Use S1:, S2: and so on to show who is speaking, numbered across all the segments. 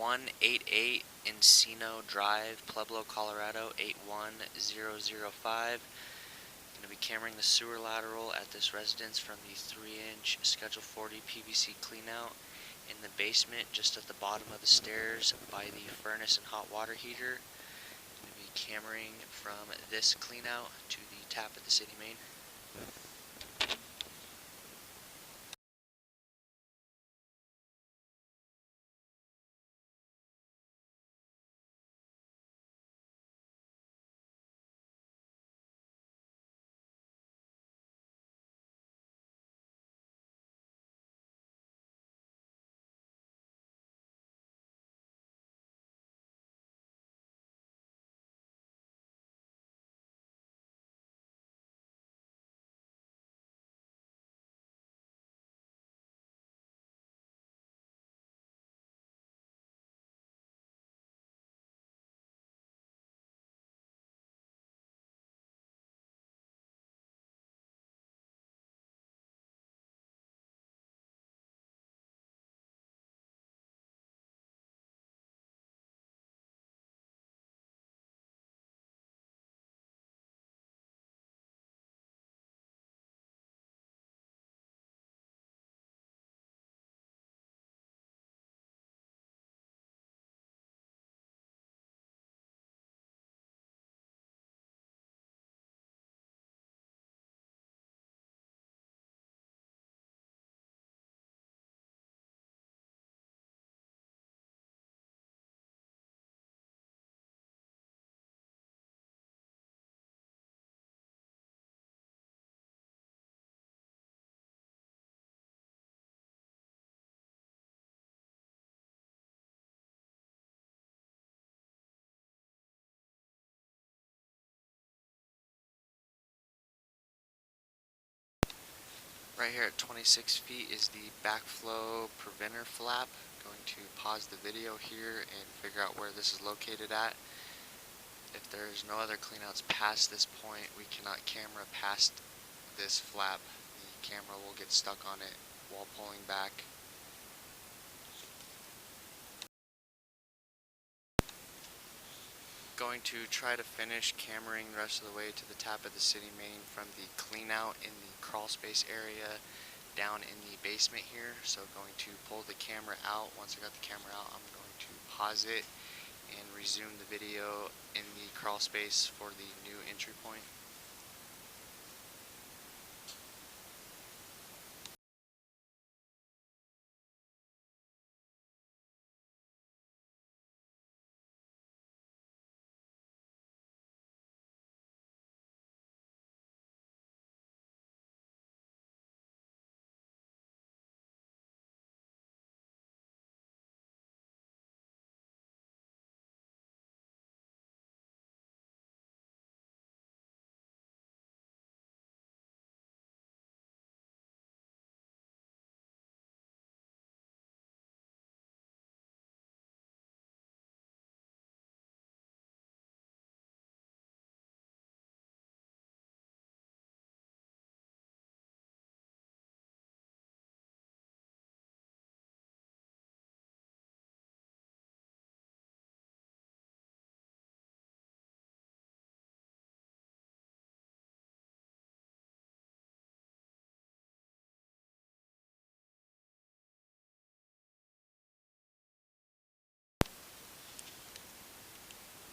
S1: 188 Encino Drive, Pueblo, Colorado 81005. Going to be cameraing the sewer lateral at this residence from the 3-inch Schedule 40 PVC cleanout in the basement just at the bottom of the stairs by the furnace and hot water heater. Going to be cameraing from this cleanout to the tap at the city main. Right here at 26 feet is the backflow preventer flap. Going to pause the video here and figure out where this is located at. If there's no other cleanouts past this point, we cannot camera past this flap. The camera will get stuck on it while pulling back. Going to try to finish cameraing the rest of the way to the tap of the city main from the cleanout in the crawl space area down in the basement here. So going to pull the camera out. Once I got the camera out, I'm going to pause it and resume the video in the crawl space for the new entry point.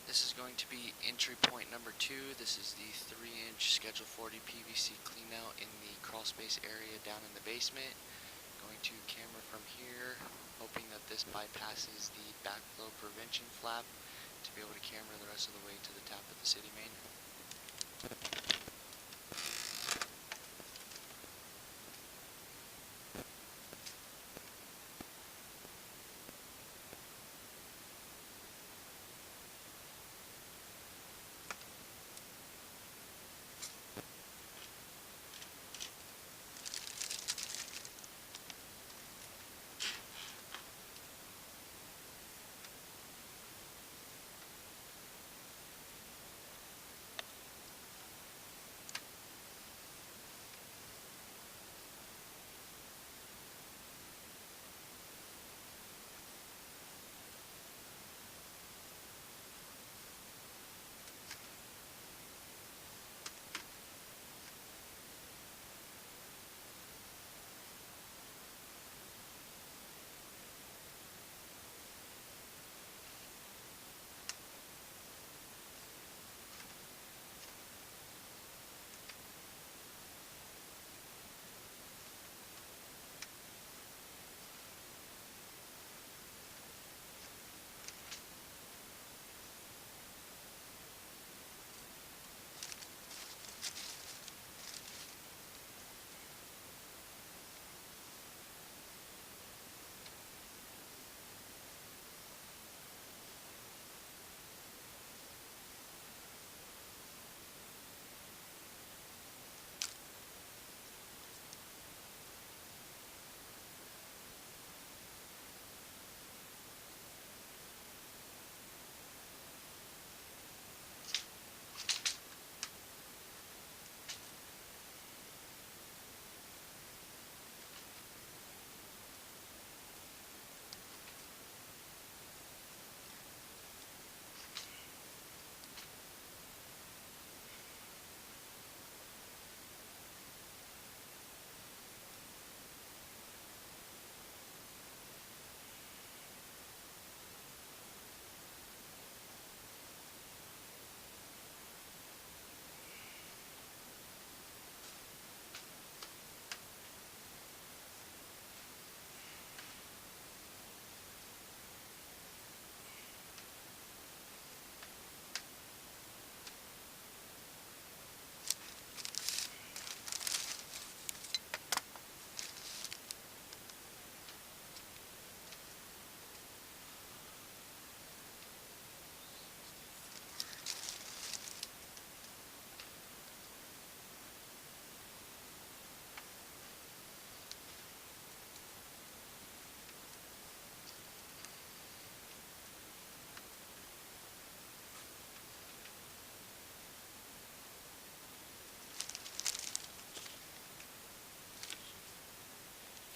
S1: This is going to be entry point number 2. This is the 3-inch Schedule 40 PVC cleanout in the crawl space area down in the basement. Going to camera from here, hoping that this bypasses the backflow prevention flap to be able to camera the rest of the way to the tap of the city main.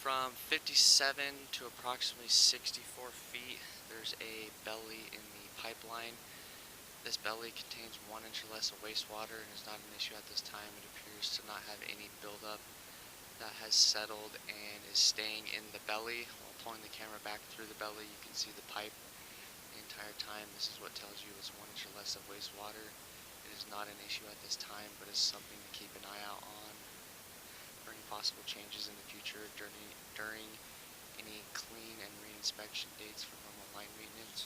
S1: From 57 to approximately 64 feet, there's a belly in the pipeline. This belly contains 1 inch or less of wastewater and is not an issue at this time. It appears to not have any buildup that has settled and is staying in the belly. While pulling the camera back through the belly, you can see the pipe the entire time. This is what tells you it's 1 inch or less of wastewater. It is not an issue at this time, but is something to keep an eye out on for any possible changes in the future during any clean and reinspection dates for normal line maintenance.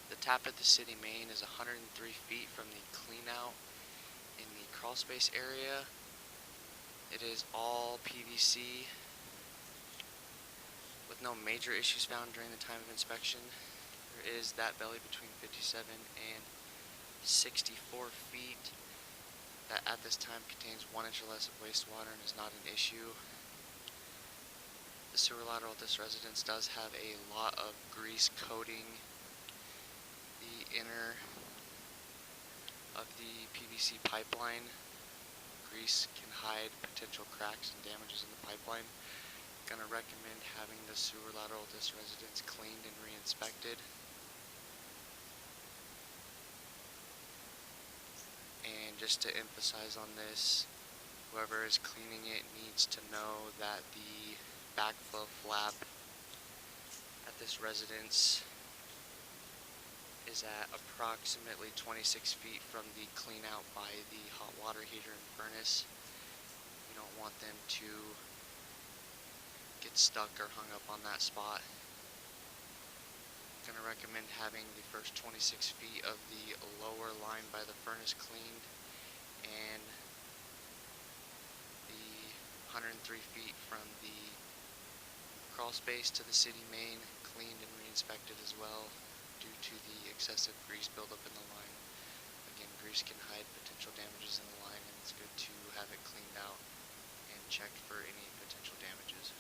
S1: The tap at the city main is 103 feet from the clean out in the crawl space area. It is all PVC with no major issues found during the time of inspection. There is that belly between 57 and 64 feet that at this time contains 1 inch or less of wastewater and is not an issue. The sewer lateral at this residence does have a lot of grease coating the inner of the PVC pipeline. Grease can hide potential cracks and damages in the pipeline. Gonna recommend having the sewer lateral of this residence cleaned and re-inspected. And just to emphasize on this, whoever is cleaning it needs to know that the backflow flap at this residence is at approximately 26 feet from the clean out by the hot water heater and furnace. You don't want them to get stuck or hung up on that spot. I'm going to recommend having the first 26 feet of the lower line by the furnace cleaned and the 103 feet from the crawl space to the city main cleaned and re-inspected as well due to the excessive grease buildup in the line. Again, grease can hide potential damages in the line, and it's good to have it cleaned out and checked for any potential damages.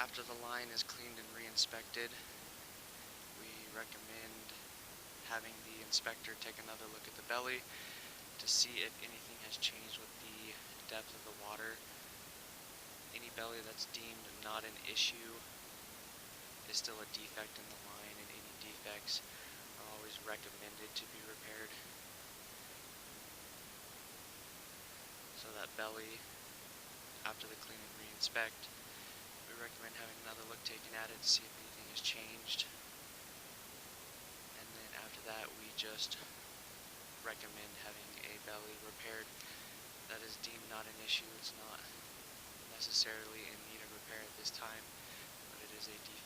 S1: After the line is cleaned and re-inspected, we recommend having the inspector take another look at the belly to see if anything has changed with the depth of the water. Any belly that's deemed not an issue is still a defect in the line, and any defects are always recommended to be repaired. So that belly, after the clean and re-inspect, we recommend having another look taken at it to see if anything has changed. And then after that, we just recommend having a belly repaired that is deemed not an issue. It's not necessarily in need of repair at this time, but it is a defect.